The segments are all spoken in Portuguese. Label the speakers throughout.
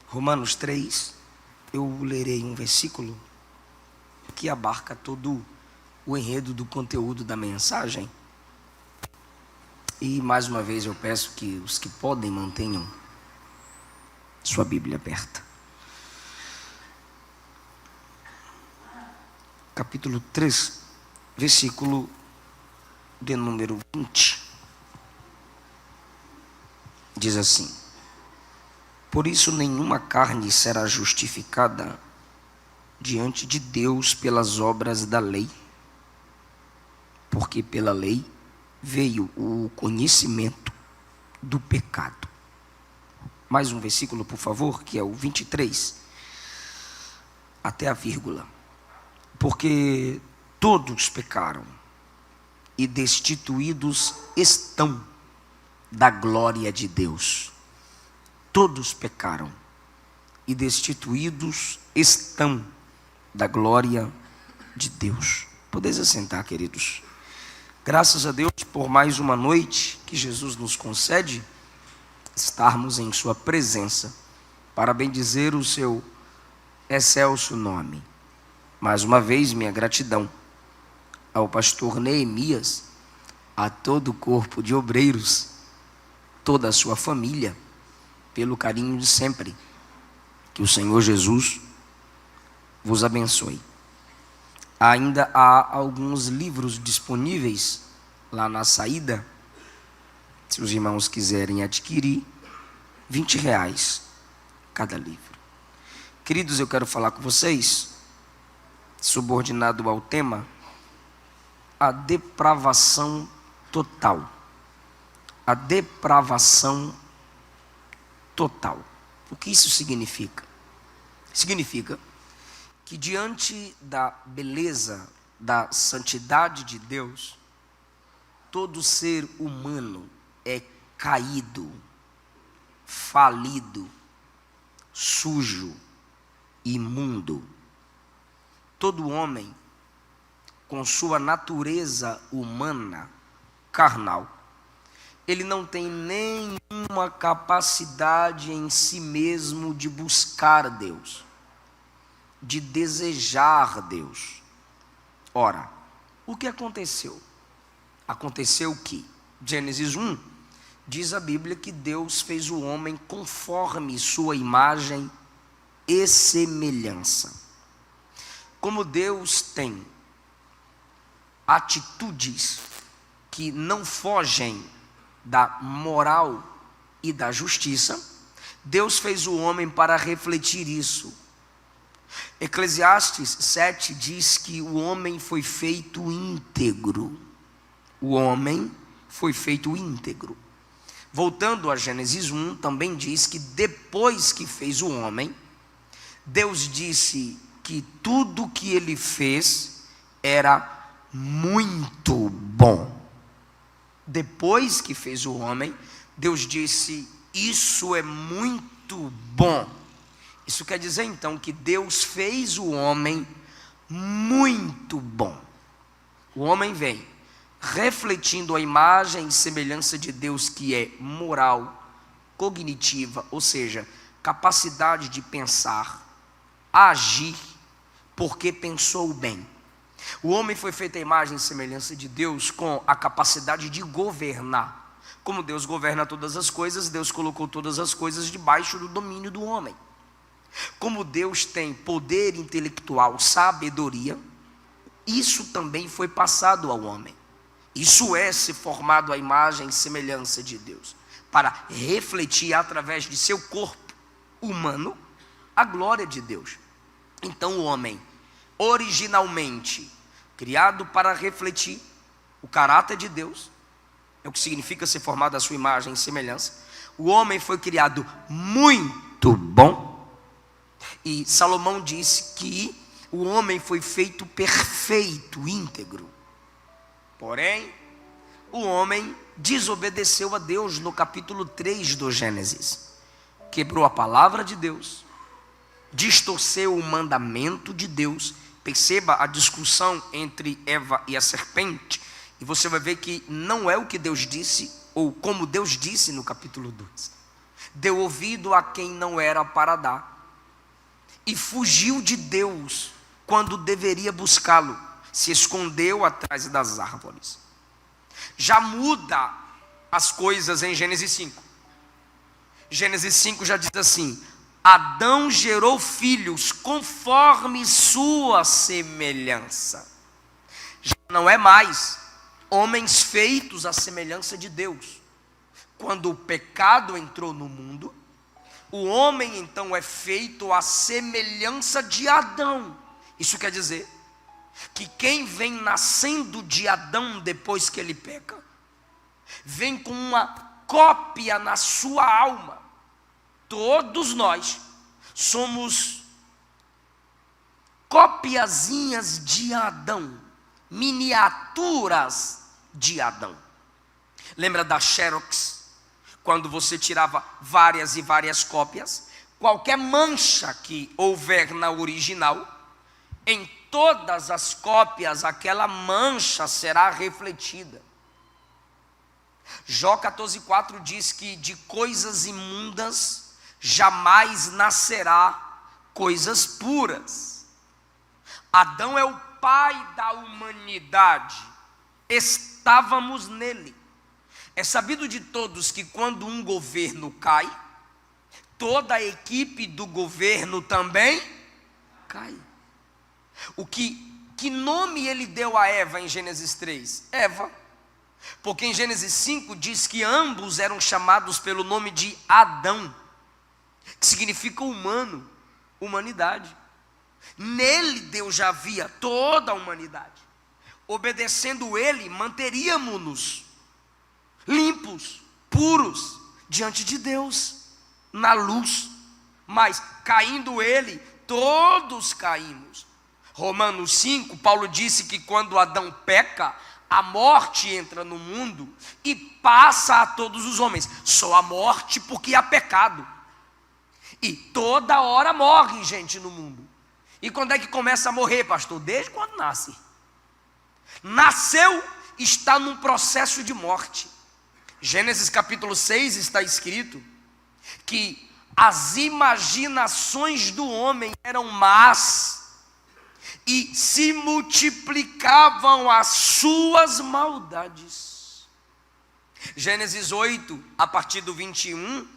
Speaker 1: Romanos 3, eu lerei um versículo que abarca todo o enredo do conteúdo da mensagem. E mais uma vez eu peço que os que podem mantenham sua Bíblia aberta. Capítulo 3, versículo de número 20. Diz assim: por isso nenhuma carne será justificada diante de Deus pelas obras da lei, porque pela lei veio o conhecimento do pecado. Mais um versículo, por favor, que é o 23, até a vírgula. Porque todos pecaram e destituídos estão da glória de Deus. Todos pecaram e destituídos estão da glória de Deus. Podeis assentar, queridos. Graças a Deus por mais uma noite que Jesus nos concede estarmos em sua presença para bendizer o seu excelso nome. Mais uma vez, minha gratidão ao pastor Neemias, a todo o corpo de obreiros, toda a sua família, pelo carinho de sempre. Que o Senhor Jesus vos abençoe. Ainda há alguns livros disponíveis lá na saída, se os irmãos quiserem adquirir, R$20 cada livro. Queridos, eu quero falar com vocês, subordinado ao tema, a depravação total. A depravação total. O que isso significa? Significa que diante da beleza, da santidade de Deus, todo ser humano é caído, falido, sujo, imundo. Todo homem, com sua natureza humana, carnal, ele não tem nenhuma capacidade em si mesmo de buscar Deus, de desejar Deus. Ora, o que aconteceu? Aconteceu que, Gênesis 1, diz a Bíblia que Deus fez o homem conforme sua imagem e semelhança. Como Deus tem atitudes que não fogem da moral e da justiça, Deus fez o homem para refletir isso. Eclesiastes 7 diz que o homem foi feito íntegro. O homem foi feito íntegro. Voltando a Gênesis 1, também diz que depois que fez o homem, Deus disse que tudo que ele fez era muito bom. Depois que fez o homem, Deus disse: isso é muito bom. Isso quer dizer então que Deus fez o homem muito bom. O homem vem refletindo a imagem e semelhança de Deus, que é moral, cognitiva, ou seja, capacidade de pensar, agir, porque pensou bem. O homem foi feito à imagem e semelhança de Deus, com a capacidade de governar. Como Deus governa todas as coisas, Deus colocou todas as coisas debaixo do domínio do homem. Como Deus tem poder intelectual, sabedoria, isso também foi passado ao homem. Isso é ser formado à imagem e semelhança de Deus, para refletir através de seu corpo humano a glória de Deus. Então o homem, originalmente criado para refletir o caráter de Deus, é o que significa ser formado à sua imagem e semelhança. O homem foi criado muito bom, e Salomão disse que o homem foi feito perfeito, íntegro. Porém, o homem desobedeceu a Deus no capítulo 3 do Gênesis. Quebrou a palavra de Deus, distorceu o mandamento de Deus perceba a discussão entre Eva e a serpente, e você vai ver que não é o que Deus disse, ou como Deus disse no capítulo 2. Deu ouvido a quem não era para dar, e fugiu de Deus quando deveria buscá-lo, se escondeu atrás das árvores. Já muda as coisas em Gênesis 5. Gênesis 5 já diz assim: Adão gerou filhos conforme sua semelhança. Já não é mais homens feitos à semelhança de Deus. Quando o pecado entrou no mundo, o homem então é feito à semelhança de Adão. Isso quer dizer que quem vem nascendo de Adão depois que ele peca, vem com uma cópia na sua alma. Todos nós somos copiazinhas de Adão, miniaturas de Adão. Lembra da Xerox? Quando você tirava várias e várias cópias, qualquer mancha que houver na original, em todas as cópias aquela mancha será refletida. Jó 14,4 diz que de coisas imundas jamais nascerá coisas puras. Adão é o pai da humanidade, estávamos nele. É sabido de todos que quando um governo cai, toda a equipe do governo também cai. Que nome ele deu a Eva em Gênesis 3? Eva. Porque em Gênesis 5 diz que ambos eram chamados pelo nome de Adão, que significa humano, humanidade. Nele Deus já via toda a humanidade. Obedecendo ele, manteríamos-nos limpos, puros, diante de Deus, na luz. Mas caindo ele, todos caímos. Romanos 5, Paulo disse que quando Adão peca, a morte entra no mundo e passa a todos os homens. Só a morte porque há pecado. E toda hora morre gente no mundo. E quando é que começa a morrer, pastor? Desde quando nasce. Nasceu, está num processo de morte. Gênesis capítulo 6 está escrito que as imaginações do homem eram más e se multiplicavam as suas maldades. Gênesis 8, a partir do 21,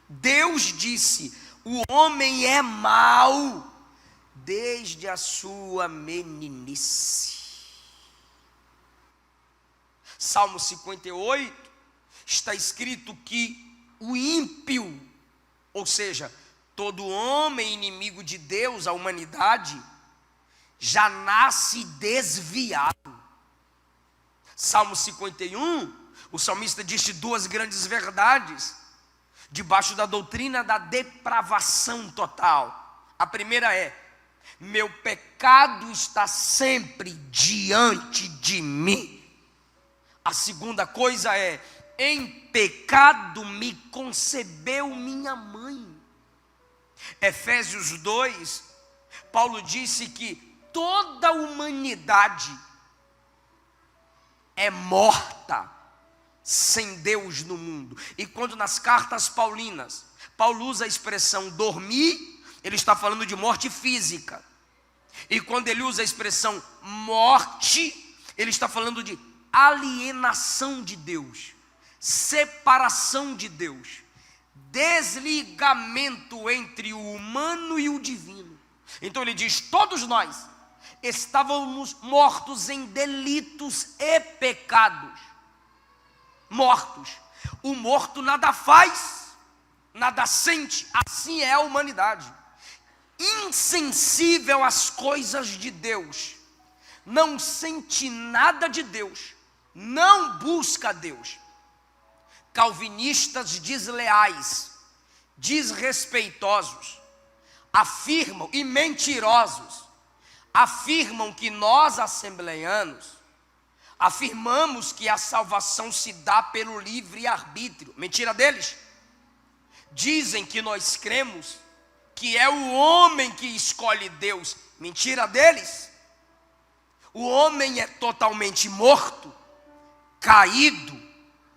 Speaker 1: Deus disse: o homem é mau desde a sua meninice. Salmo 58, está escrito que o ímpio, ou seja, todo homem inimigo de Deus, a humanidade, já nasce desviado. Salmo 51, o salmista disse duas grandes verdades, debaixo da doutrina da depravação total. A primeira é: meu pecado está sempre diante de mim. A segunda coisa é: em pecado me concebeu minha mãe. Efésios 2, Paulo disse que toda a humanidade é morta sem Deus no mundo. E quando nas cartas paulinas, Paulo usa a expressão dormir, ele está falando de morte física. E quando ele usa a expressão morte, ele está falando de alienação de Deus, separação de Deus, desligamento entre o humano e o divino. Então ele diz: todos nós estávamos mortos em delitos e pecados. Mortos. O morto nada faz, nada sente. Assim é a humanidade. Insensível às coisas de Deus. Não sente nada de Deus. Não busca Deus. Calvinistas desleais, desrespeitosos, afirmam, e mentirosos, afirmam que nós, assembleianos, afirmamos que a salvação se dá pelo livre-arbítrio. Mentira deles. Dizem que nós cremos que é o homem que escolhe Deus. Mentira deles. O homem é totalmente morto, caído,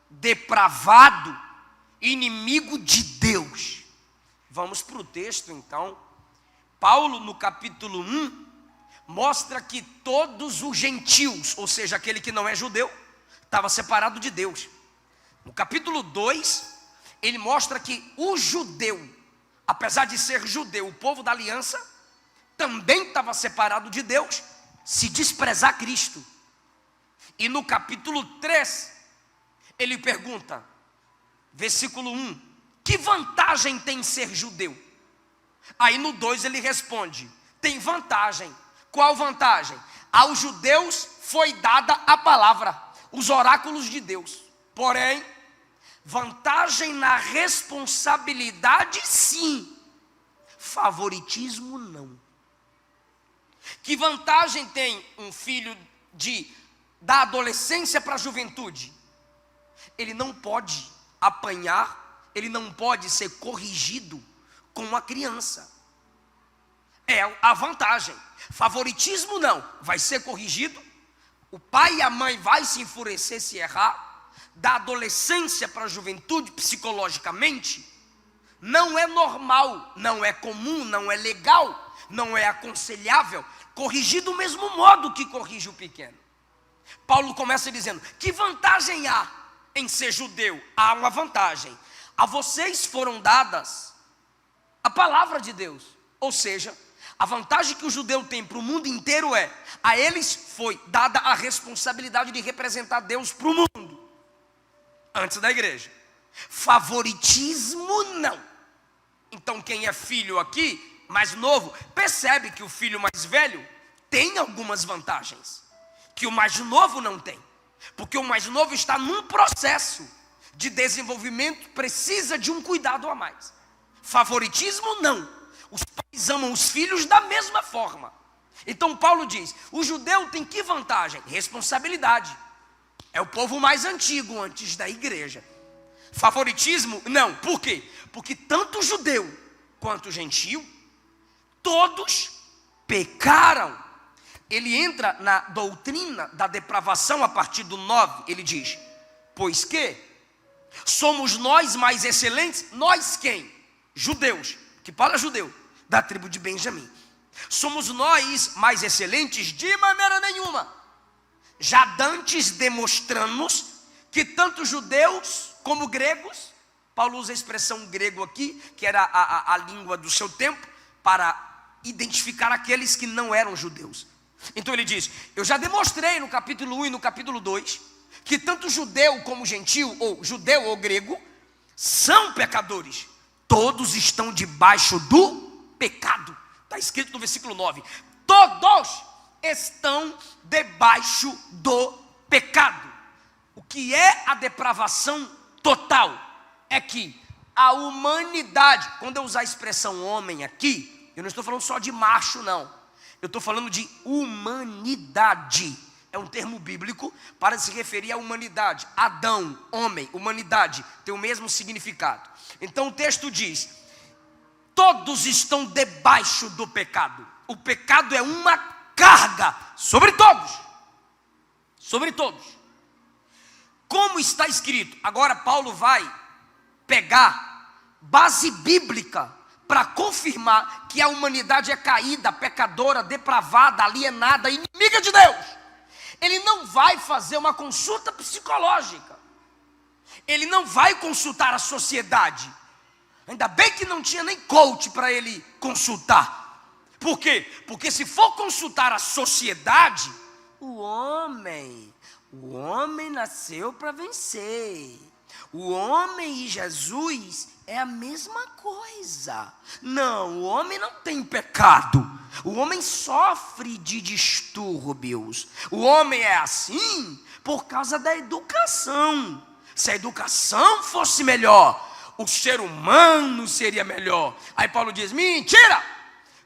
Speaker 1: depravado, inimigo de Deus. Vamos para o texto então. Paulo, no capítulo 1, mostra que todos os gentios, ou seja, aquele que não é judeu, estava separado de Deus. No capítulo 2, ele mostra que o judeu, apesar de ser judeu, o povo da aliança, também estava separado de Deus, se desprezar Cristo. E no capítulo 3, ele pergunta, versículo 1, que vantagem tem ser judeu? Aí no 2 ele responde, tem vantagem. Qual vantagem? Aos judeus foi dada a palavra, os oráculos de Deus. Porém, vantagem na responsabilidade sim, favoritismo não. Que vantagem tem um filho da adolescência para a juventude? Ele não pode apanhar, ele não pode ser corrigido com uma criança. É a vantagem. Favoritismo não, vai ser corrigido. O pai e a mãe vai se enfurecer se errar. Da adolescência para a juventude, psicologicamente, não é normal, não é comum, não é legal, não é aconselhável corrigir do mesmo modo que corrige o pequeno. Paulo começa dizendo, que vantagem há em ser judeu? Há uma vantagem. A vocês foram dadas a palavra de Deus. Ou seja, a vantagem que o judeu tem para o mundo inteiro é, a eles foi dada a responsabilidade de representar Deus para o mundo, antes da igreja. Favoritismo não. Então quem é filho aqui, mais novo, percebe que o filho mais velho tem algumas vantagens que o mais novo não tem, porque o mais novo está num processo de desenvolvimento, precisa de um cuidado a mais. Favoritismo não. Os pais amam os filhos da mesma forma. Então Paulo diz, o judeu tem que vantagem? Responsabilidade. É o povo mais antigo antes da igreja. Favoritismo não. Por quê? Porque tanto o judeu quanto o gentio, todos pecaram. Ele entra na doutrina da depravação a partir do 9, ele diz, pois que somos nós mais excelentes, nós quem? Judeus, que Paulo é judeu, da tribo de Benjamim. Somos nós mais excelentes? De maneira nenhuma. Já dantes demonstramos que tanto judeus como gregos, Paulo usa a expressão grego aqui, que era a língua do seu tempo, para identificar aqueles que não eram judeus. Então ele diz, eu já demonstrei no capítulo 1 e no capítulo 2, que tanto judeu como gentil, ou judeu ou grego, são pecadores. Todos estão debaixo do pecado. Está escrito no versículo 9. Todos estão debaixo do pecado. O que é a depravação total? É que a humanidade, quando eu usar a expressão homem aqui, eu não estou falando só de macho não. Eu estou falando de humanidade. É um termo bíblico para se referir à humanidade. Adão, homem, humanidade, tem o mesmo significado. Então o texto diz, todos estão debaixo do pecado. O pecado é uma carga sobre todos. Sobre todos. Como está escrito? Agora Paulo vai pegar base bíblica para confirmar que a humanidade é caída, pecadora, depravada, alienada, inimiga de Deus. Ele não vai fazer uma consulta psicológica. Ele não vai consultar a sociedade. Ainda bem que não tinha nem coach para ele consultar. Por quê? Porque se for consultar a sociedade, o homem nasceu para vencer. O homem e Jesus é a mesma coisa. Não, o homem não tem pecado. O homem sofre de distúrbios. O homem é assim por causa da educação. Se a educação fosse melhor, o ser humano seria melhor. Aí Paulo diz, mentira!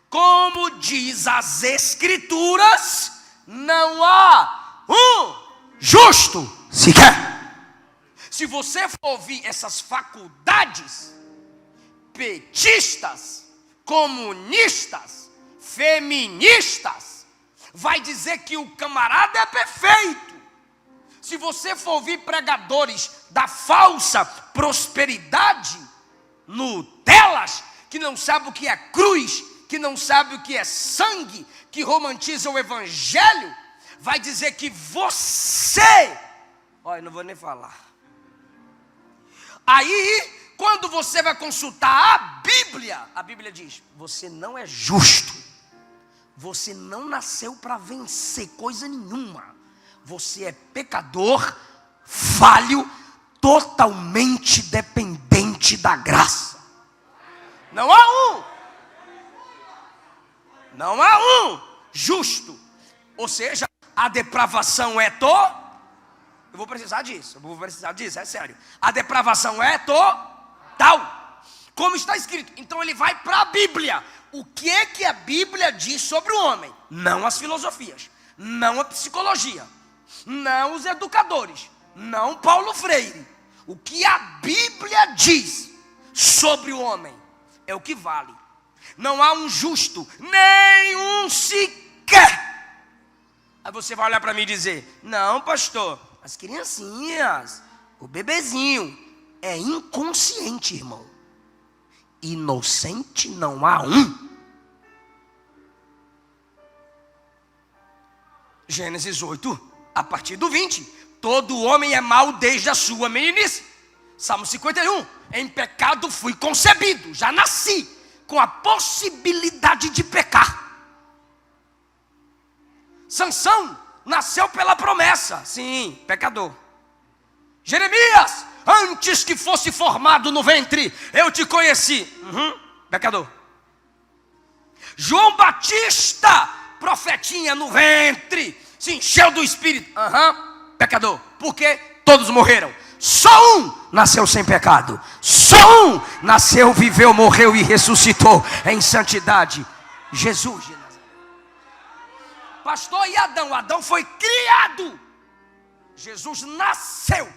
Speaker 1: Como diz as Escrituras, não há um justo sequer. Se você for ouvir essas faculdades, petistas, comunistas, feministas, vai dizer que o camarada é perfeito. Se você for ouvir pregadores da falsa prosperidade, Nutelas, que não sabe o que é cruz, que não sabe o que é sangue, que romantiza o evangelho, vai dizer que você, olha, não vou nem falar. Aí, quando você vai consultar a Bíblia diz: você não é justo, você não nasceu para vencer coisa nenhuma, você é pecador, falho, totalmente dependente da graça. Não há um justo. Ou seja, a depravação é eu vou precisar disso, é sério. A depravação é total, como está escrito. Então ele vai para a Bíblia. O que é que a Bíblia diz sobre o homem? Não as filosofias, não a psicologia, não os educadores, não Paulo Freire. O que a Bíblia diz sobre o homem é o que vale. Não há um justo, nenhum sequer. Aí você vai olhar para mim e dizer: não, pastor, as criancinhas, o bebezinho é inconsciente, irmão. Inocente não há um. Gênesis 8, a partir do 20. Todo homem é mau desde a sua meninice. Salmo 51. Em pecado fui concebido, já nasci com a possibilidade de pecar. Sansão nasceu pela promessa, sim, pecador. Jeremias, antes que fosse formado no ventre, eu te conheci, pecador. João Batista, profetinha no ventre, se encheu do Espírito, pecador. Por quê? Todos morreram. Só um nasceu sem pecado. Só um nasceu, viveu, morreu e ressuscitou em santidade. Jesus de Nazaré. Pastor, e Adão? Adão foi criado. Jesus nasceu.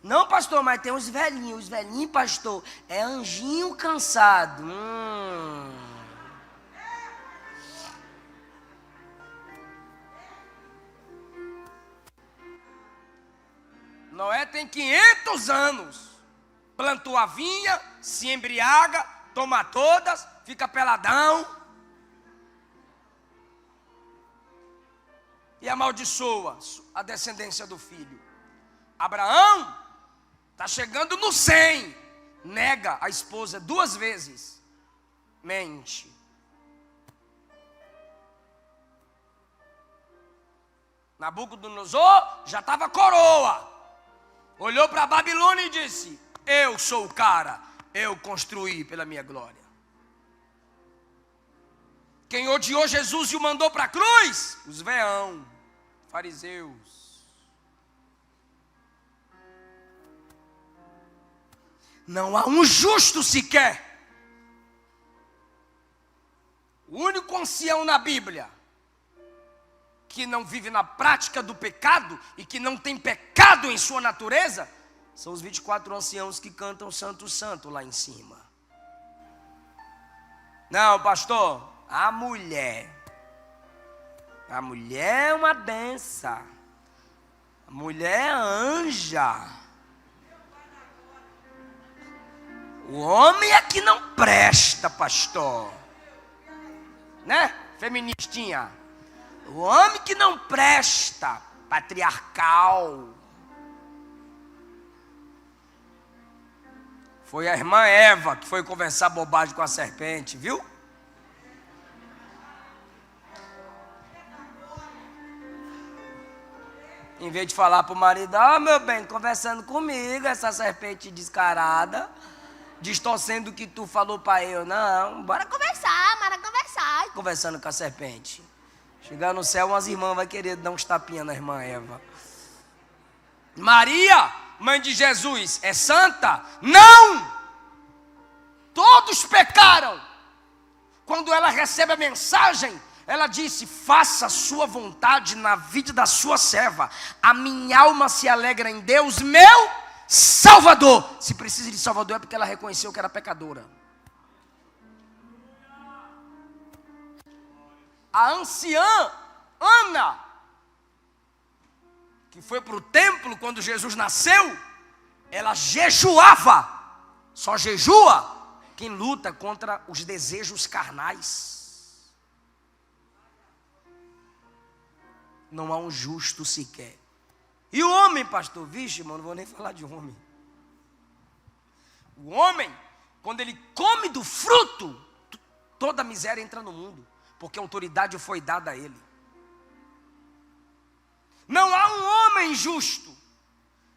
Speaker 1: Não, pastor, mas tem uns velhinhos. Os velhinhos, pastor, é anjinho cansado. Noé tem 500 anos. Plantou a vinha, se embriaga, toma todas, fica peladão. E amaldiçoa a descendência do filho. Abraão está chegando no 100. Nega a esposa 2 vezes. Mente. Nabucodonosor já estava coroa. Olhou para a Babilônia e disse: eu sou o cara, eu construí pela minha glória. Quem odiou Jesus e o mandou para a cruz? Os veão, fariseus. Não há um justo sequer. O único ancião na Bíblia que não vive na prática do pecado e que não tem pecado em sua natureza são os 24 anciãos que cantam Santo, Santo lá em cima. Não, pastor, a mulher é uma benção. A mulher é anja. O homem é que não presta, pastor. Né, feministinha? O homem que não presta, patriarcal. Foi a irmã Eva que foi conversar bobagem com a serpente, viu? Em vez de falar para o marido: meu bem, conversando comigo, essa serpente descarada, distorcendo o que tu falou para eu. Não, bora conversar. Conversando com a serpente. Chegar no céu, umas irmãs vão querer dar uns tapinhas na irmã Eva. Maria, mãe de Jesus, é santa? Não! Todos pecaram. Quando ela recebe a mensagem, ela disse: faça a sua vontade na vida da sua serva. A minha alma se alegra em Deus, meu Salvador. Se precisa de Salvador é porque ela reconheceu que era pecadora. A anciã Ana, que foi para o templo quando Jesus nasceu, ela jejuava. Só jejua quem luta contra os desejos carnais. Não há um justo sequer. E o homem, pastor? Vixe, irmão, não vou nem falar de homem. O homem, quando ele come do fruto, toda a miséria entra no mundo, porque a autoridade foi dada a ele. Não há um homem justo,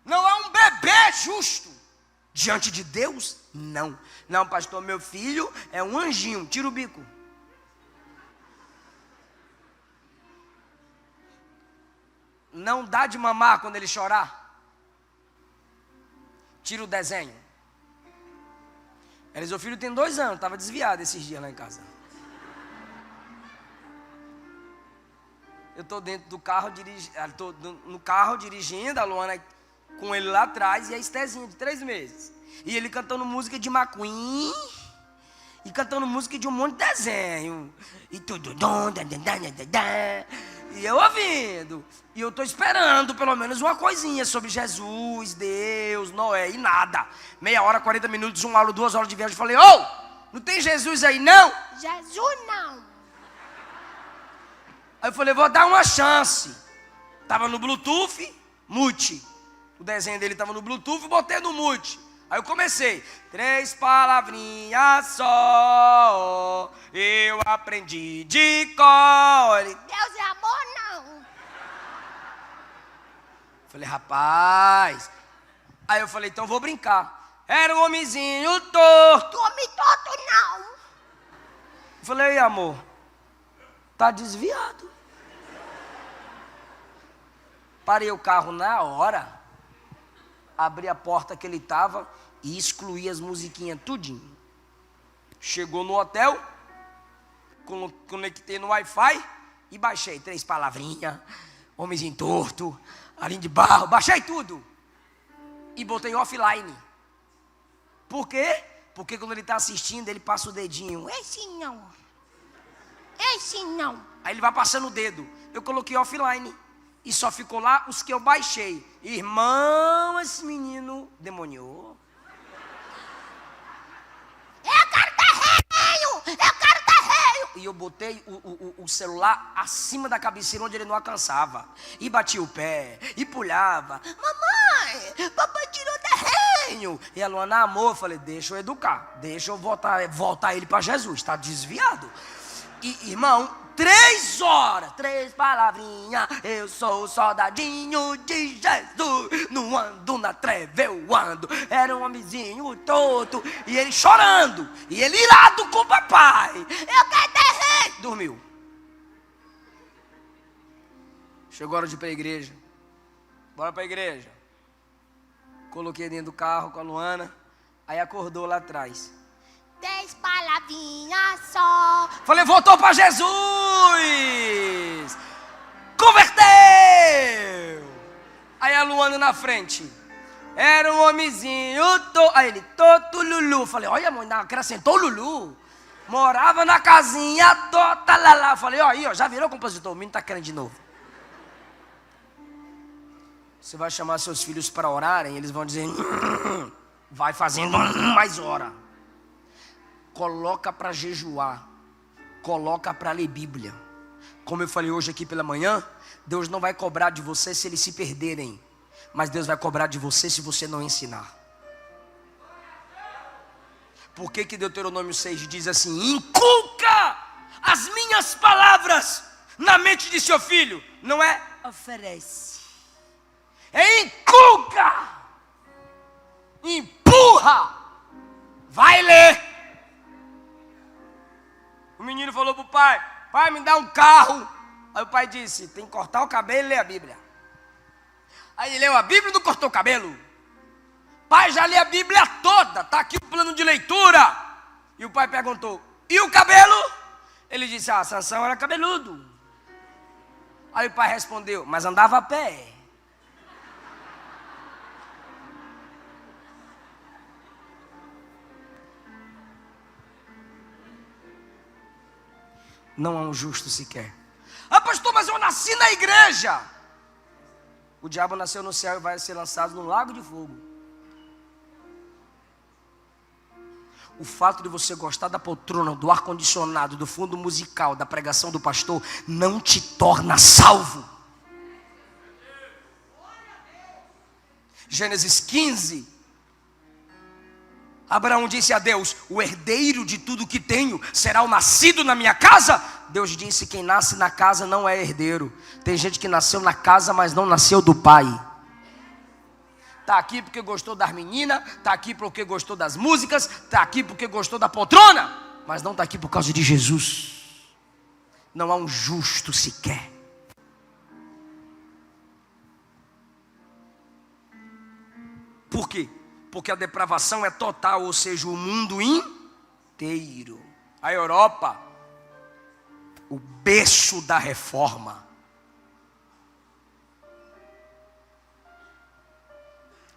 Speaker 1: não há um bebê justo diante de Deus, não. Não, pastor, meu filho é um anjinho, tira o bico. Não dá de mamar quando ele chorar. Tira o desenho. Eliseu filho tem 2 anos, estava desviado esses dias lá em casa. Eu estou dentro do carro, estou no carro dirigindo, a Luana com ele lá atrás, e a Estezinha de 3 meses. E ele cantando música de McQueen, e cantando música de um monte de desenho. E tudo, e eu ouvindo. E eu estou esperando pelo menos uma coisinha sobre Jesus, Deus, Noé, e nada. Meia hora, 40 minutos, 1 hora, 2 horas de viagem. Eu falei, não tem Jesus aí não? Jesus não. Aí eu falei, vou dar uma chance. Estava no Bluetooth, mute. O desenho dele estava no Bluetooth, botei no mute. Aí eu comecei. 3 palavrinhas só, eu aprendi de cor. Deus é amor, não. Falei, rapaz. Aí eu falei, então vou brincar. Era um homenzinho torto. Homem torto, não. Eu falei, ei, amor, tá desviado. Parei o carro na hora, abri a porta que ele estava e excluí as musiquinhas tudinho. Chegou no hotel, conectei no Wi-Fi e baixei 3 palavrinhas, homenzinho torto, arinho de barro, baixei tudo e botei offline. Por quê? Porque quando ele está assistindo, ele passa o dedinho. Esse não. Esse não. Aí ele vai passando o dedo. Eu coloquei offline. E só ficou lá os que eu baixei. Irmão, esse menino demoniou. Eu quero terreno! Eu quero terreno! E eu botei o celular acima da cabeceira onde ele não alcançava. E batia o pé. E pulhava. Mamãe, papai tirou terreno. E a Luana, amor, eu falei, deixa eu educar. Deixa eu voltar ele para Jesus. Está desviado. E, irmão, 3 horas, 3 palavrinhas. Eu sou o soldadinho de Jesus. Não ando na treva, eu ando. Era um homenzinho torto. E ele chorando. E ele irado com o papai. Eu quero ter rei. Dormiu. Chegou a hora de ir para a igreja. Bora para a igreja. Coloquei dentro do carro com a Luana. Aí acordou lá atrás. 10 palavrinhas só. Falei, voltou para Jesus. Converteu. Aí a Luana na frente. Era um homenzinho. Aí ele, Toto Lulu. Falei, olha, mãe, acrescentou Lulu. Morava na casinha Tota Lala. Falei, ó, aí, ó, já virou compositor. O menino tá querendo de novo. Você vai chamar seus filhos para orarem. Eles vão dizer, vai fazendo mais hora. Coloca para jejuar, coloca para ler Bíblia. Como eu falei hoje aqui pela manhã, Deus não vai cobrar de você se eles se perderem, mas Deus vai cobrar de você se você não ensinar. Por que Deuteronômio 6 diz assim, inculca as minhas palavras na mente de seu filho? Não é oferece, é inculca, empurra, vai ler. O menino falou para o pai, pai, me dá um carro. Aí o pai disse, tem que cortar o cabelo e ler a Bíblia. Aí ele leu a Bíblia e não cortou o cabelo. Pai, já li a Bíblia toda, está aqui o plano de leitura. E o pai perguntou, e o cabelo? Ele disse, Sansão era cabeludo. Aí o pai respondeu, mas andava a pé. não há um justo sequer. Ah, pastor, mas eu nasci na igreja. O diabo nasceu no céu e vai ser lançado no lago de fogo. O fato de você gostar da poltrona, do ar-condicionado, do fundo musical, da pregação do pastor, não te torna salvo. Gênesis 15. Abraão disse a Deus: o herdeiro de tudo que tenho será o nascido na minha casa. Deus disse: quem nasce na casa não é herdeiro. Tem gente que nasceu na casa, mas não nasceu do pai. Está aqui porque gostou das meninas, está aqui porque gostou das músicas, está aqui porque gostou da poltrona, mas não está aqui por causa de Jesus. Não há um justo sequer. Por quê? Porque a depravação é total, ou seja, o mundo inteiro. A Europa, o berço da reforma.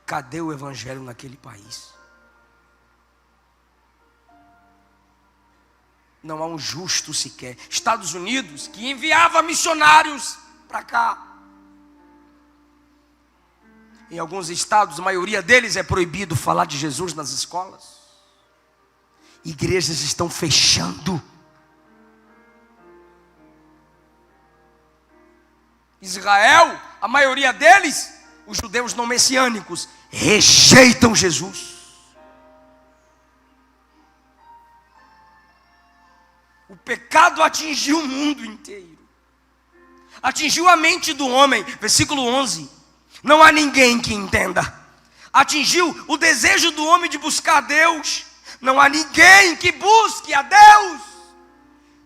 Speaker 1: Cadê o evangelho naquele país? Não há um justo sequer. Estados Unidos, que enviava missionários para cá. Em alguns estados, a maioria deles é proibido falar de Jesus nas escolas. Igrejas estão fechando. Israel, a maioria deles, os judeus não messiânicos, rejeitam Jesus. O pecado atingiu o mundo inteiro. Atingiu a mente do homem. Versículo 11. Não há ninguém que entenda. Atingiu o desejo do homem de buscar a Deus. Não há ninguém que busque a Deus.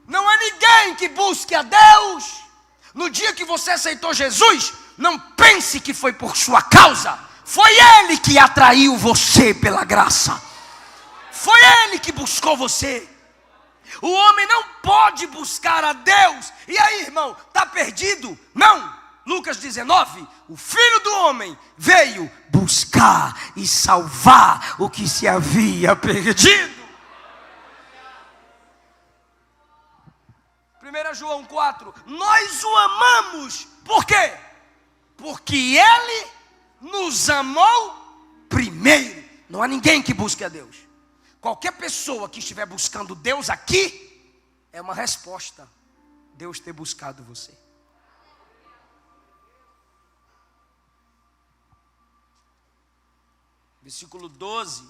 Speaker 1: Não há ninguém que busque a Deus. No dia que você aceitou Jesus, não pense que foi por sua causa. Foi Ele que atraiu você pela graça. Foi Ele que buscou você. O homem não pode buscar a Deus. E aí, irmão, está perdido? Não. Lucas 19, o Filho do Homem veio buscar e salvar o que se havia perdido. 1 João 4, nós o amamos. Por quê? Porque Ele nos amou primeiro. Não há ninguém que busque a Deus. Qualquer pessoa que estiver buscando Deus aqui, é uma resposta. Deus ter buscado você. Versículo 12,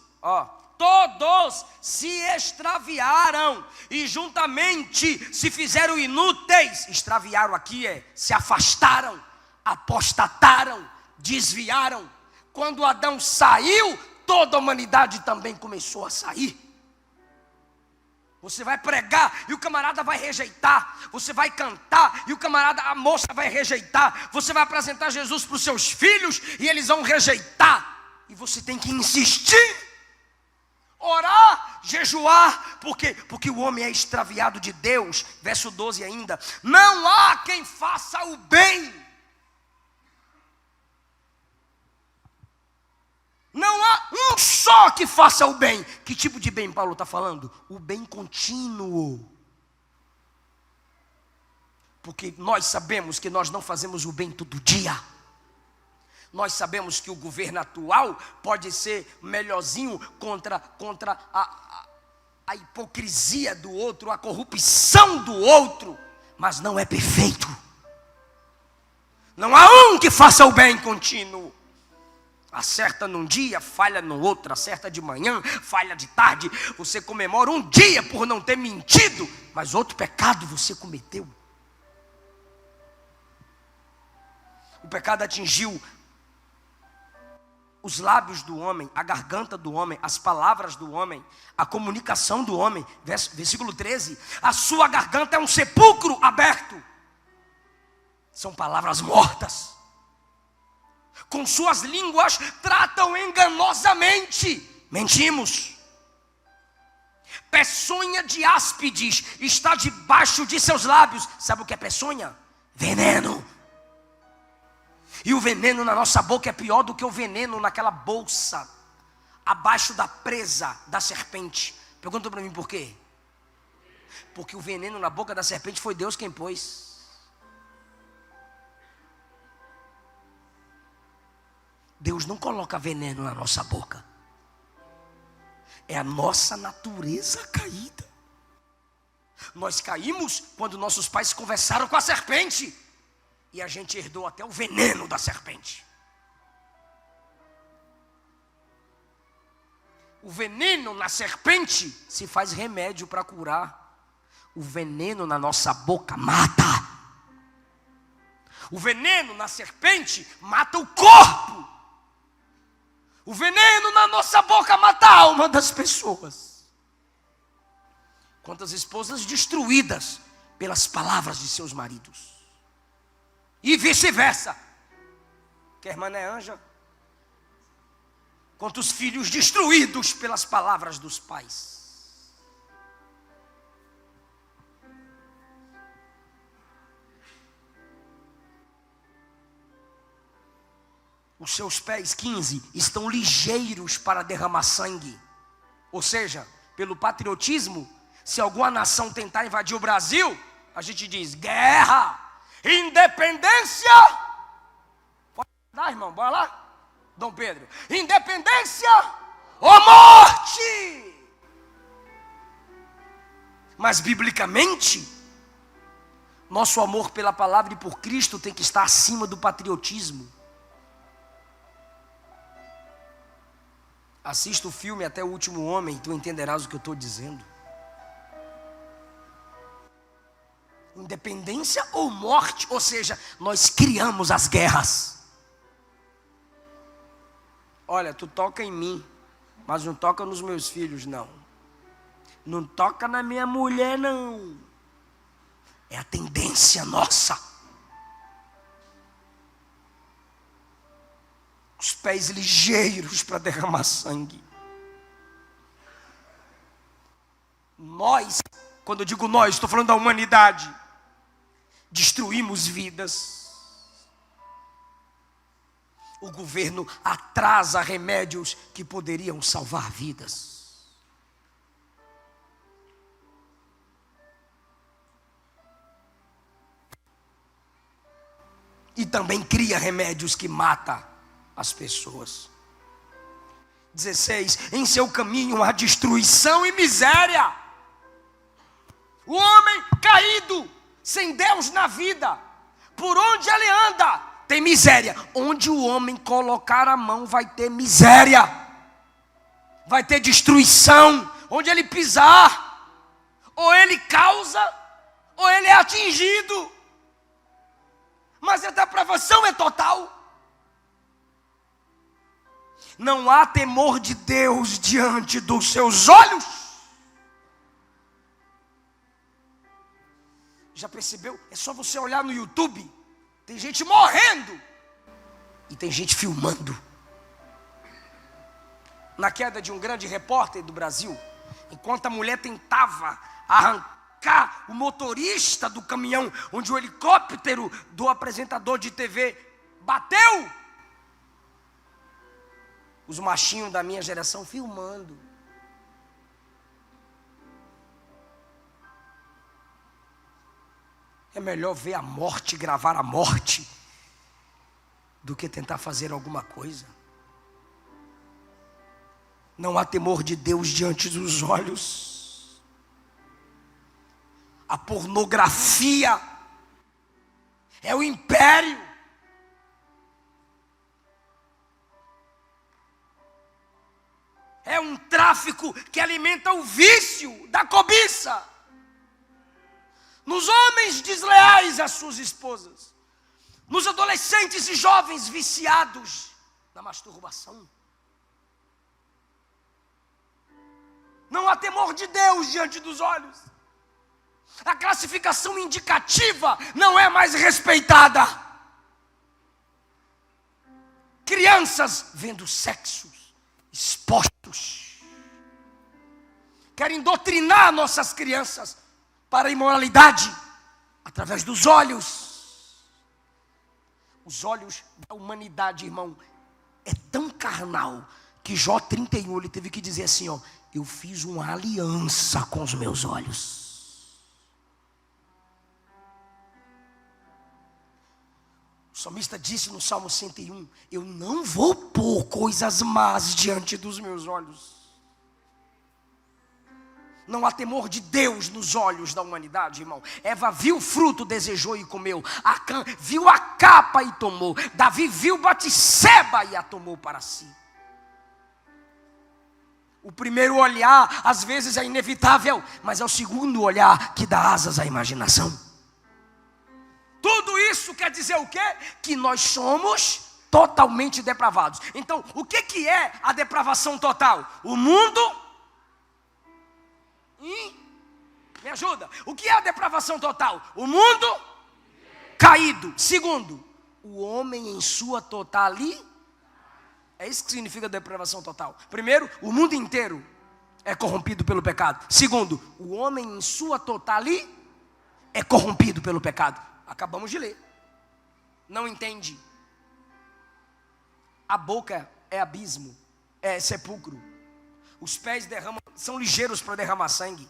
Speaker 1: todos se extraviaram e juntamente se fizeram inúteis. Extraviaram aqui se afastaram, apostataram, desviaram. Quando Adão saiu, toda a humanidade também começou a sair. Você vai pregar e o camarada vai rejeitar. Você vai cantar e a moça vai rejeitar. Você vai apresentar Jesus para os seus filhos e eles vão rejeitar. E você tem que insistir, orar, jejuar, porque o homem é extraviado de Deus. Verso 12 ainda, não há quem faça o bem. Não há um só que faça o bem. Que tipo de bem Paulo está falando? O bem contínuo. Porque nós sabemos que nós não fazemos o bem todo dia. Nós sabemos que o governo atual pode ser melhorzinho contra a hipocrisia do outro, a corrupção do outro, mas não é perfeito. Não há um que faça o bem contínuo. Acerta num dia, falha no outro, acerta de manhã, falha de tarde. Você comemora um dia por não ter mentido, mas outro pecado você cometeu. O pecado atingiu os lábios do homem, a garganta do homem, as palavras do homem, a comunicação do homem. Versículo 13, a sua garganta é um sepulcro aberto. São palavras mortas. Com suas línguas tratam enganosamente. Mentimos. Peçonha de áspides está debaixo de seus lábios. Sabe o que é peçonha? Veneno. E o veneno na nossa boca é pior do que o veneno naquela bolsa abaixo da presa da serpente. Pergunta para mim por quê? Porque o veneno na boca da serpente foi Deus quem pôs. Deus não coloca veneno na nossa boca. É a nossa natureza caída. Nós caímos quando nossos pais conversaram com a serpente. E a gente herdou até o veneno da serpente. O veneno na serpente se faz remédio para curar. O veneno na nossa boca mata. O veneno na serpente mata o corpo. O veneno na nossa boca mata a alma das pessoas. Quantas esposas destruídas pelas palavras de seus maridos. E vice-versa. Que a irmã não é anja? Quantos filhos destruídos pelas palavras dos pais. Os seus pés, 15, estão ligeiros para derramar sangue. Ou seja, pelo patriotismo, se alguma nação tentar invadir o Brasil, a gente diz, guerra, independência. Pode dar, irmão, bora lá? Dom Pedro, independência ou morte. Mas biblicamente, nosso amor pela palavra e por Cristo tem que estar acima do patriotismo. Assista o filme Até o Último Homem, tu entenderás o que eu estou dizendo. Independência ou morte, ou seja, nós criamos as guerras. Olha, tu toca em mim, mas não toca nos meus filhos, não. Não toca na minha mulher, não. É a tendência nossa. Os pés ligeiros para derramar sangue. Nós, quando eu digo nós, estou falando da humanidade, destruímos vidas. O governo atrasa remédios que poderiam salvar vidas. E também cria remédios que matam as pessoas. 16. Em seu caminho há destruição e miséria. O homem caído, sem Deus na vida, por onde ele anda, tem miséria. Onde o homem colocar a mão vai ter miséria. Vai ter destruição. Onde ele pisar, ou ele causa, ou ele é atingido. Mas a depravação é total. Não há temor de Deus diante dos seus olhos. Já percebeu? É só você olhar no YouTube. Tem gente morrendo. E tem gente filmando. Na queda de um grande repórter do Brasil, enquanto a mulher tentava arrancar o motorista do caminhão, onde o helicóptero do apresentador de TV bateu, os machinhos da minha geração filmando. É melhor ver a morte, gravar a morte, do que tentar fazer alguma coisa. Não há temor de Deus diante dos olhos. A pornografia é o império. É um tráfico que alimenta o vício da cobiça. Nos homens desleais às suas esposas. Nos adolescentes e jovens viciados na masturbação. Não há temor de Deus diante dos olhos. A classificação indicativa não é mais respeitada. Crianças vendo sexos expostos. Querem doutrinar nossas crianças para a imoralidade através dos olhos. Os olhos da humanidade, irmão, é tão carnal que Jó 31 ele teve que dizer assim, ó: eu fiz uma aliança com os meus olhos.
Speaker 2: salmista disse no Salmo 101: eu não vou pôr coisas más diante dos meus olhos. Não há temor de Deus nos olhos da humanidade, irmão. Eva viu o fruto, desejou e comeu. Acã viu a capa e tomou. Davi viu Batseba e a tomou para si. O primeiro olhar, às vezes, é inevitável, mas é o segundo olhar que dá asas à imaginação. Tudo isso quer dizer o quê? Que nós somos totalmente depravados. Então, o que é a depravação total? O mundo... Me ajuda. O que é a depravação total? O mundo caído. Segundo, o homem em sua totalidade. É isso que significa depravação total. Primeiro, o mundo inteiro é corrompido pelo pecado. Segundo, o homem em sua totalidade é corrompido pelo pecado. Acabamos de ler. Não entende. A boca é abismo, é sepulcro. Os pés são ligeiros para derramar sangue.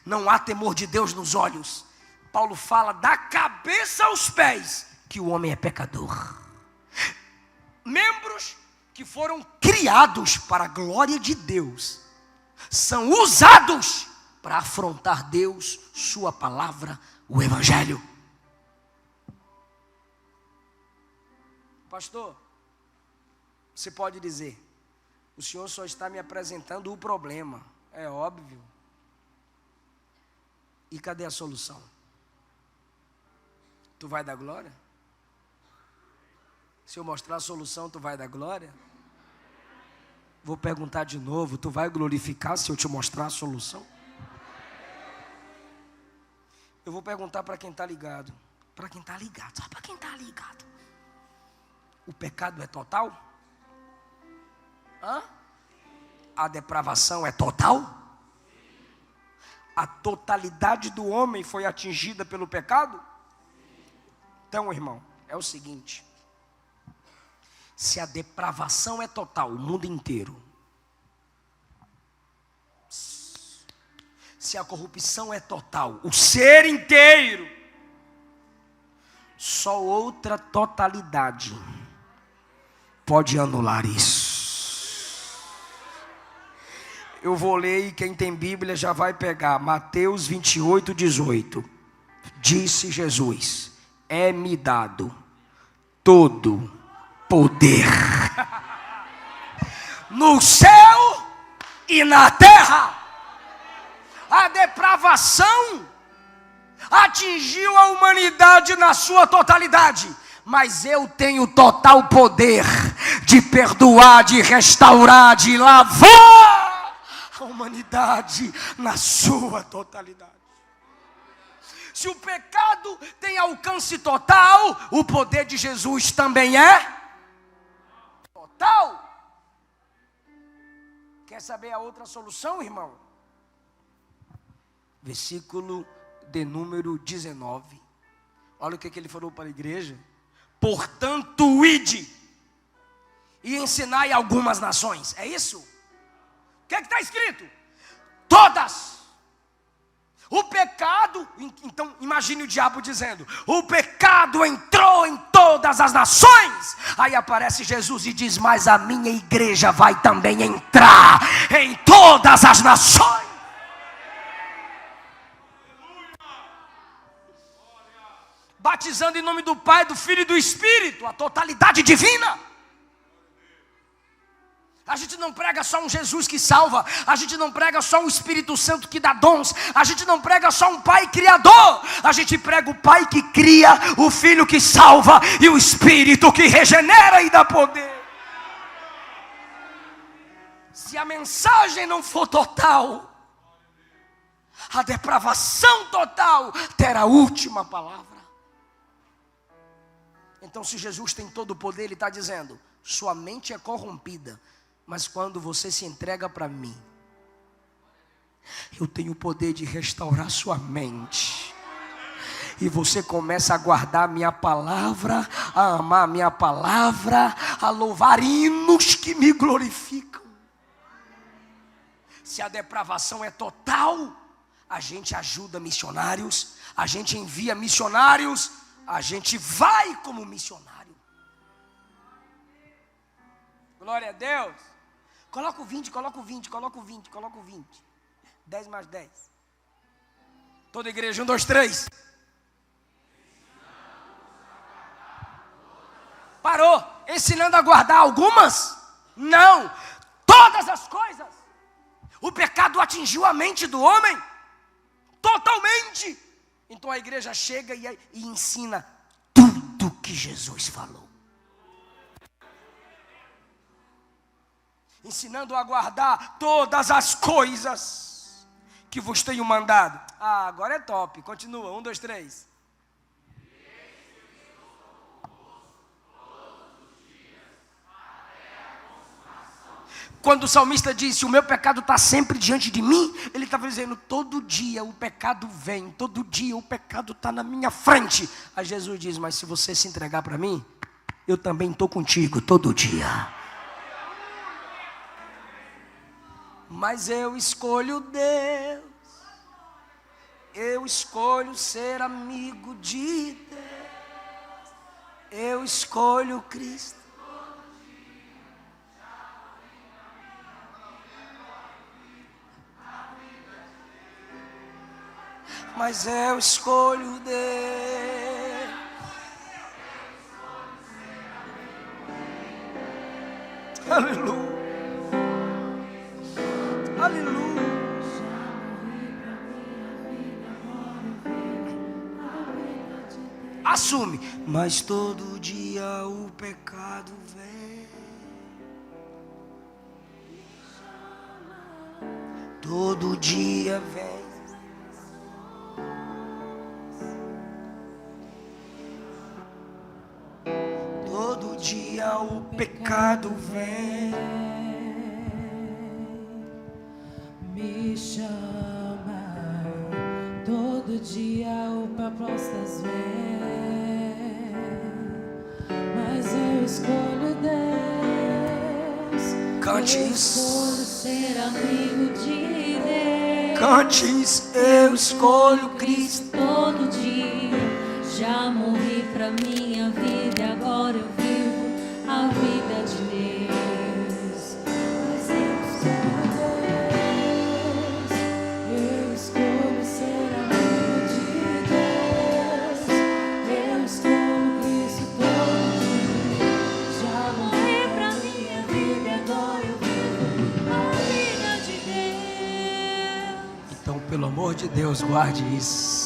Speaker 2: Não há temor de Deus nos olhos. Paulo fala da cabeça aos pés que o homem é pecador. Membros que foram criados para a glória de Deus são usados para afrontar Deus, sua palavra, o evangelho. Pastor, você pode dizer: o senhor só está me apresentando o problema. É óbvio. E cadê a solução? Tu vai dar glória? Se eu mostrar a solução, tu vai dar glória? Vou perguntar de novo: tu vai glorificar se eu te mostrar a solução? Eu vou perguntar para quem está ligado. Para quem está ligado, só para quem está ligado. O pecado é total? A depravação é total? A totalidade do homem foi atingida pelo pecado? Então, irmão, é o seguinte: se a depravação é total, o mundo inteiro, se a corrupção é total, o ser inteiro, só outra totalidade pode anular isso. Eu vou ler e quem tem Bíblia já vai pegar. Mateus 28, 18. Disse Jesus: é-me dado todo poder no céu e na terra. A depravação atingiu a humanidade na sua totalidade, mas eu tenho total poder de perdoar, de restaurar, de lavar a humanidade na sua totalidade. Se o pecado tem alcance total, o poder de Jesus também é total. Quer saber a outra solução, irmão? Versículo de número 19. Olha o que ele falou para a igreja: portanto, ide e ensinai algumas nações. É isso? O que está escrito? Todas. O pecado, então imagine o diabo dizendo: o pecado entrou em todas as nações. Aí aparece Jesus e diz: mas a minha igreja vai também entrar em todas as nações. Batizando em nome do Pai, do Filho e do Espírito, a totalidade divina. A gente não prega só um Jesus que salva. A gente não prega só um Espírito Santo que dá dons. A gente não prega só um Pai criador. A gente prega o Pai que cria, o Filho que salva e o Espírito que regenera e dá poder. Se a mensagem não for total, a depravação total terá a última palavra. Então, se Jesus tem todo o poder, Ele está dizendo: sua mente é corrompida, mas quando você se entrega para mim, eu tenho o poder de restaurar sua mente. E você começa a guardar a minha palavra, a amar a minha palavra, a louvar hinos que me glorificam. Se a depravação é total, a gente ajuda missionários, a gente envia missionários a gente vai como missionário. Glória a Deus. Coloca o 20, coloca o 20, coloca o 20, coloca o 20. 10 mais 10. Toda igreja, 1, 2, 3. Parou. Ensinando a guardar algumas? Não. Todas as coisas. O pecado atingiu a mente do homem totalmente. Então a igreja chega e ensina tudo que Jesus falou. Ensinando a guardar todas as coisas que vos tenho mandado. Ah, agora é top. Continua. 1, 2, 3. Quando o salmista disse, o meu pecado está sempre diante de mim, ele estava dizendo, todo dia o pecado vem, todo dia o pecado está na minha frente. Aí Jesus diz, mas se você se entregar para mim, eu também estou contigo todo dia. Mas eu escolho Deus, eu escolho ser amigo de Deus, eu escolho Cristo. Mas eu escolho Deus. Aleluia. Aleluia. Assume. Mas todo dia o pecado vem. Todo dia vem. Todo dia o pecado vem,
Speaker 3: me chama. Todo dia o propostas vem, mas eu escolho Deus.
Speaker 2: Cante
Speaker 3: Eu
Speaker 2: isso.
Speaker 3: escolho ser amigo de Deus.
Speaker 2: Cante isso. Eu escolho Cristo.
Speaker 3: Todo dia já morri pra minha vida e agora eu vivo a vida de Deus. Mas eu escolho Deus, eu escolho ser amigo de Deus, eu escolho Cristo todo dia. Já morri pra minha vida e agora eu vivo a vida de Deus.
Speaker 2: Então, pelo amor de Deus, guarde isso.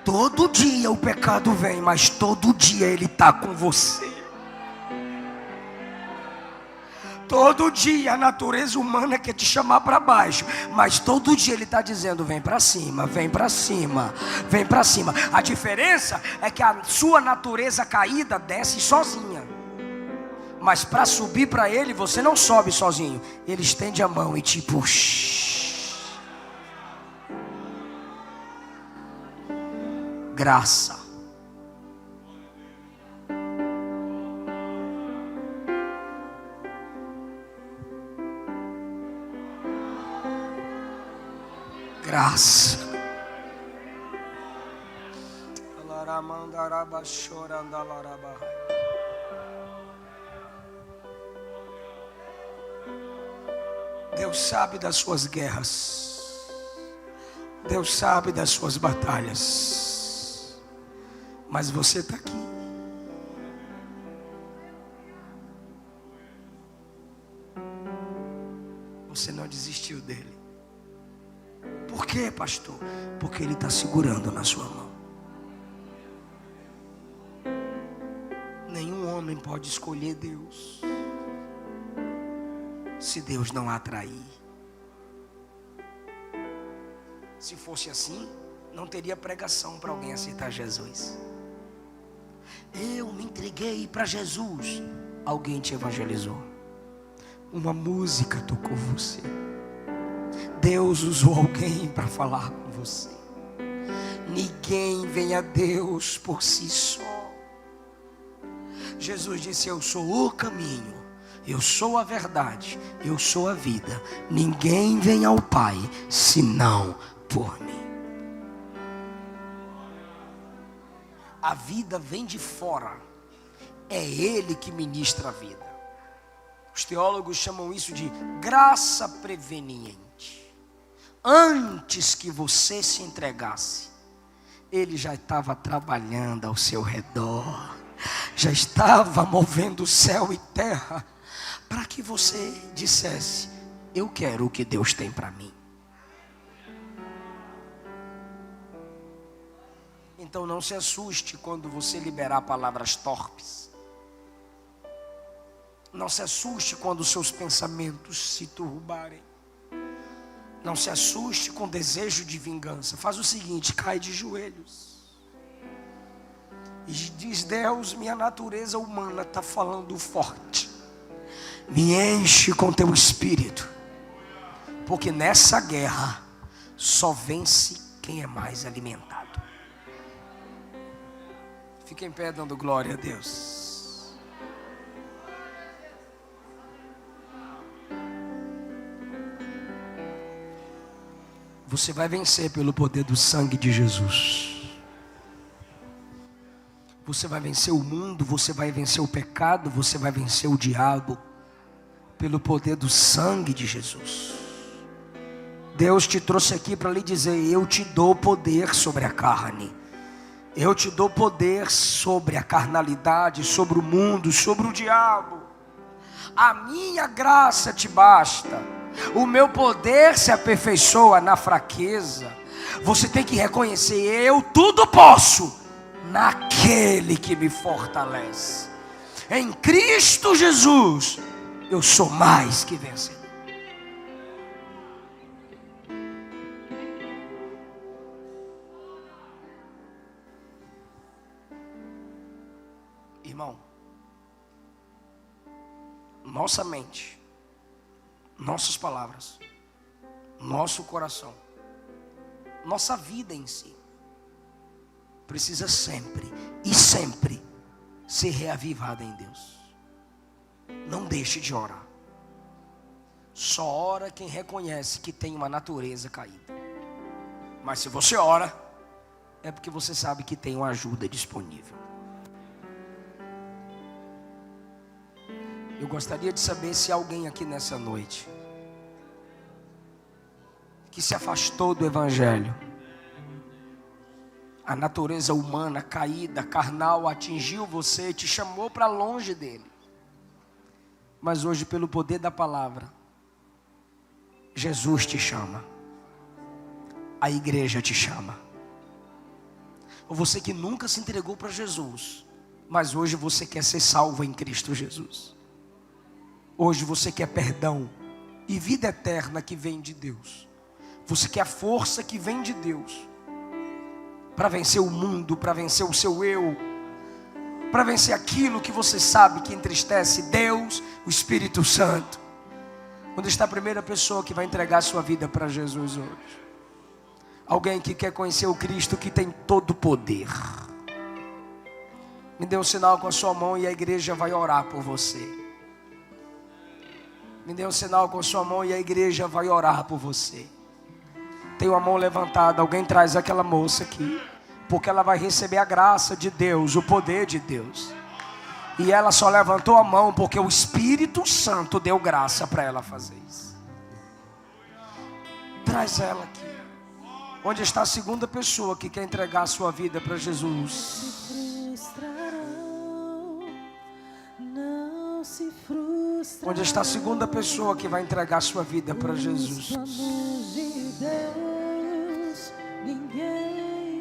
Speaker 2: Todo dia o pecado vem, mas todo dia ele está com você. Todo dia a natureza humana quer te chamar para baixo, mas todo dia ele está dizendo, vem para cima, vem para cima, vem para cima. A diferença é que a sua natureza caída desce sozinha, mas para subir para ele você não sobe sozinho. Ele estende a mão e te puxa. Graça. Graça. Deus sabe das suas guerras. Deus sabe das suas batalhas. Mas você está aqui. Você não desistiu dele. Por quê, pastor? Porque ele está segurando na sua mão. Nenhum homem pode escolher Deus se Deus não atrair. Se fosse assim, não teria pregação para alguém aceitar Jesus. Eu me entreguei para Jesus. Alguém te evangelizou. Uma música tocou você. Deus usou alguém para falar com você. Ninguém vem a Deus por si só. Jesus disse, eu sou o caminho, Eu sou a verdade, eu sou a vida. Ninguém vem ao Pai senão por mim. A vida vem de fora. É Ele que ministra a vida. Os teólogos chamam isso de graça preveniente. Antes que você se entregasse, Ele já estava trabalhando ao seu redor. Já estava movendo céu e terra para que você dissesse: eu quero o que Deus tem para mim. Então não se assuste quando você liberar palavras torpes. Não se assuste quando seus pensamentos se turbarem. Não se assuste com desejo de vingança. Faz o seguinte, cai de joelhos e diz: Deus, minha natureza humana está falando forte. Me enche com teu espírito, porque nessa guerra só vence quem é mais alimentado. Fica em pé dando glória a Deus. Você vai vencer pelo poder do sangue de Jesus. Você vai vencer o mundo, você vai vencer o pecado, você vai vencer o diabo pelo poder do sangue de Jesus. Deus te trouxe aqui para lhe dizer: eu te dou poder sobre a carne. Eu te dou poder sobre a carnalidade, sobre o mundo, sobre o diabo. A minha graça te basta. O meu poder se aperfeiçoa na fraqueza. Você tem que reconhecer: eu tudo posso naquele que me fortalece. Em Cristo Jesus eu sou mais que vencedor. Irmão, nossa mente, nossas palavras, nosso coração, nossa vida em si precisa sempre e sempre ser reavivada em Deus. Não deixe de orar. Só ora quem reconhece que tem uma natureza caída. Mas se você ora, é porque você sabe que tem uma ajuda disponível. Eu gostaria de saber se alguém aqui nessa noite que se afastou do Evangelho, a natureza humana caída, carnal, atingiu você, te chamou para longe dele. Mas hoje, pelo poder da palavra, Jesus te chama. A igreja te chama. Ou você que nunca se entregou para Jesus, mas hoje você quer ser salvo em Cristo Jesus. Hoje você quer perdão e vida eterna que vem de Deus. Você quer a força que vem de Deus para vencer o mundo, para vencer o seu eu, para vencer aquilo que você sabe que entristece Deus, o Espírito Santo. Onde está a primeira pessoa que vai entregar a sua vida para Jesus hoje? Alguém que quer conhecer o Cristo que tem todo o poder. Me dê um sinal com a sua mão e a igreja vai orar por você. Me dê um sinal com a sua mão e a igreja vai orar por você. Tem uma mão levantada, alguém traz aquela moça aqui, porque ela vai receber a graça de Deus, o poder de Deus. E ela só levantou a mão porque o Espírito Santo deu graça para ela fazer isso. Traz ela aqui. Onde está a segunda pessoa que quer entregar a sua vida para Jesus? Onde está a segunda pessoa que vai entregar a sua vida para Jesus?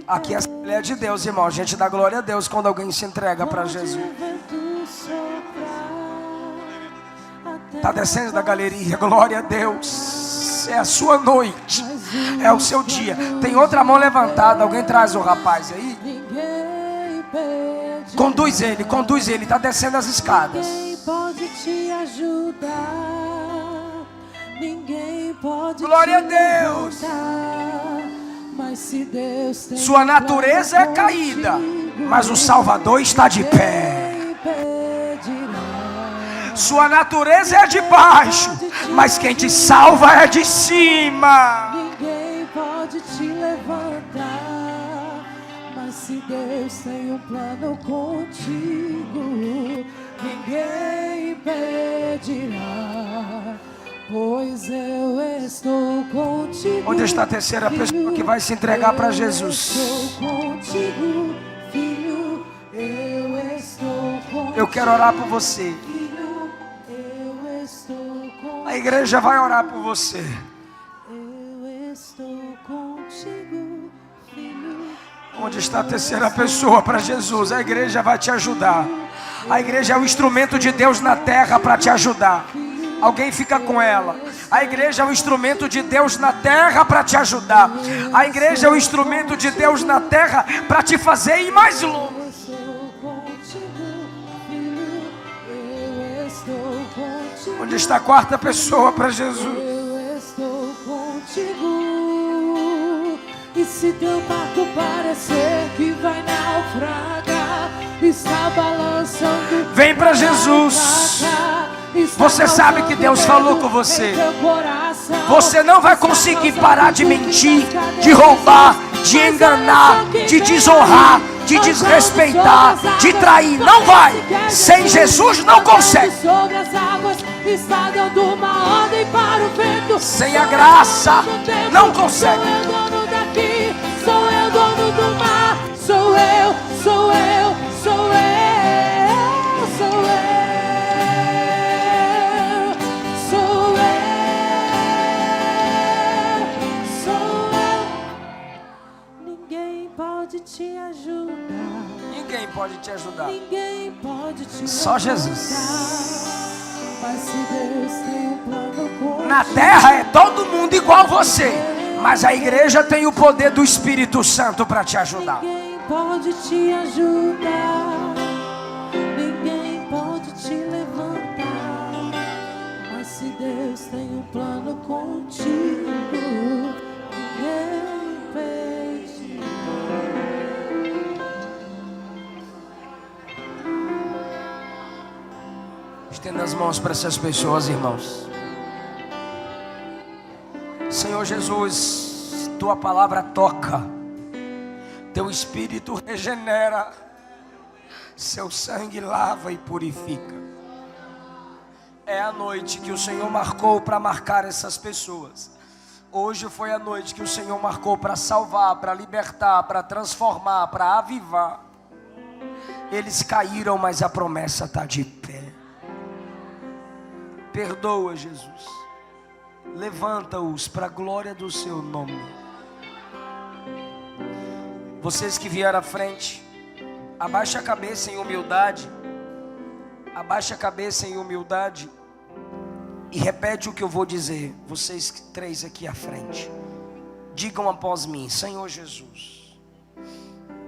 Speaker 2: Aqui é a Assembleia de Deus, irmão. A gente dá glória a Deus quando alguém se entrega para Jesus. Está descendo da galeria, glória a Deus. É a sua noite, é o seu dia. Tem outra mão levantada, alguém traz o rapaz aí. Conduz ele, está descendo as escadas.
Speaker 3: Pode te ajudar, ninguém pode.
Speaker 2: Glória a Deus.
Speaker 3: Mas se Deus tem
Speaker 2: sua natureza é caída, mas o Salvador está de pé. sua natureza é de baixo, mas quem te salva é de cima.
Speaker 3: Ninguém pode te levantar, mas se Deus tem um plano contigo, ninguém impedirá, pois eu estou contigo.
Speaker 2: Onde está a terceira pessoa que vai se entregar para Jesus?
Speaker 3: Eu estou contigo, filho, eu estou contigo.
Speaker 2: Eu quero orar por você.
Speaker 3: Filho, eu estou contigo.
Speaker 2: A igreja vai orar por você.
Speaker 3: Eu estou contigo, filho.
Speaker 2: Onde está a terceira pessoa para Jesus? A igreja vai te ajudar. A igreja é o instrumento de Deus na terra para te ajudar. Alguém fica com ela. A igreja é o instrumento de Deus na terra para te ajudar. A igreja é o instrumento de Deus na terra para te fazer ir mais longe.
Speaker 3: Eu estou contigo, filho. Eu estou contigo.
Speaker 2: Onde está a quarta pessoa para Jesus?
Speaker 3: Eu estou contigo. E se teu barco parecer que vai naufragar, está balançando,
Speaker 2: Vem para Jesus. Você sabe que Deus falou com você. Você não vai conseguir parar de mentir, de roubar, de enganar, de desonrar, de desrespeitar, de trair. Não vai. Sem Jesus não consegue.
Speaker 3: Sobre as águas está dando uma ordem para o vento.
Speaker 2: Sem a graça não consegue.
Speaker 3: Sou eu dono daqui, sou eu dono do mar. Sou eu, sou eu, sou eu, sou eu. Te ajudar.
Speaker 2: Ninguém pode te ajudar.
Speaker 3: Ninguém pode te
Speaker 2: Só Jesus.
Speaker 3: Mas se Deus tem um plano contigo,
Speaker 2: Na terra é todo mundo igual você, mas a igreja tem o poder do Espírito Santo para te ajudar.
Speaker 3: ninguém pode te ajudar. Ninguém pode te levantar. Mas se Deus tem um plano contigo, ninguém impede.
Speaker 2: Estenda as mãos para essas pessoas, irmãos. Senhor Jesus, tua palavra toca, teu espírito regenera, seu sangue lava e purifica. É a noite que o Senhor marcou para marcar essas pessoas. Hoje foi a noite que o Senhor marcou para salvar, para libertar, para transformar, para avivar. Eles caíram, mas a promessa está de pé. Perdoa, Jesus. Levanta-os para a glória do seu nome. Vocês que vieram à frente, abaixa a cabeça em humildade. Abaixa a cabeça em humildade. E repete o que eu vou dizer. Vocês três aqui à frente, digam após mim: Senhor Jesus,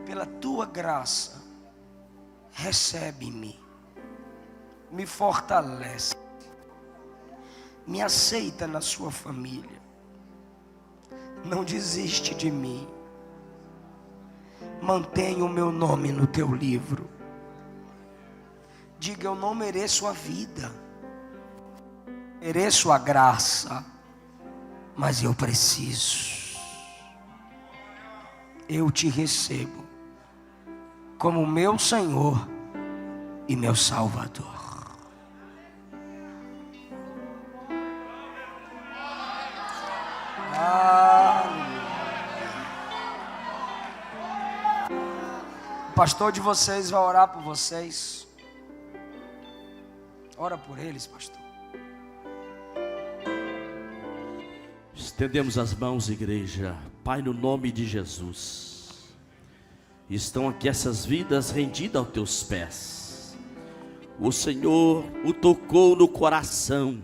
Speaker 2: pela tua graça, recebe-me, me fortalece, me aceita na sua família, não desiste de mim, mantenha o meu nome no teu livro. Diga: eu não mereço a vida, mereço a graça, mas eu preciso. Eu te recebo como meu Senhor e meu Salvador. O pastor de vocês vai orar por vocês. Ora por eles, pastor.
Speaker 4: Estendemos as mãos, igreja. Pai, no nome de Jesus, estão aqui essas vidas rendidas aos teus pés. O Senhor o tocou no coração,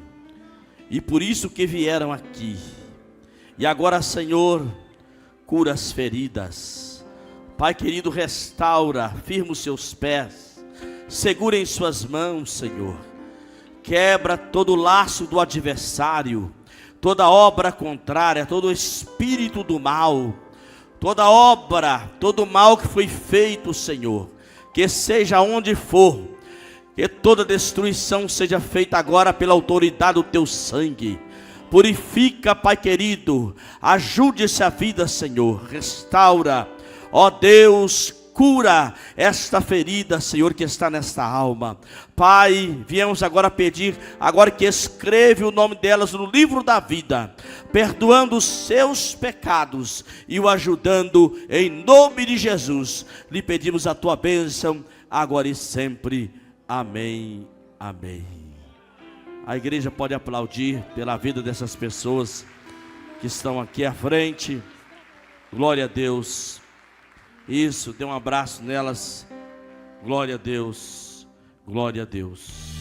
Speaker 4: e por isso que vieram aqui. E agora, Senhor, cura as feridas. Pai querido, restaura, firma os seus pés, segura em suas mãos, Senhor. Quebra todo o laço do adversário, toda obra contrária, todo espírito do mal, toda obra, todo mal que foi feito, Senhor, que seja onde for, Que toda destruição seja feita agora pela autoridade do teu sangue. Purifica, Pai querido. Ajude essa vida, Senhor. Restaura, ó Deus, cura esta ferida, Senhor, que está nesta alma. Pai, viemos agora pedir, agora que escreve o nome delas no livro da vida, perdoando os seus pecados e o ajudando em nome de Jesus. Lhe pedimos a tua bênção, agora e sempre. Amém, amém. A igreja pode aplaudir pela vida dessas pessoas que estão aqui à frente. Glória a Deus. Isso, dê um abraço nelas. Glória a Deus. Glória a Deus.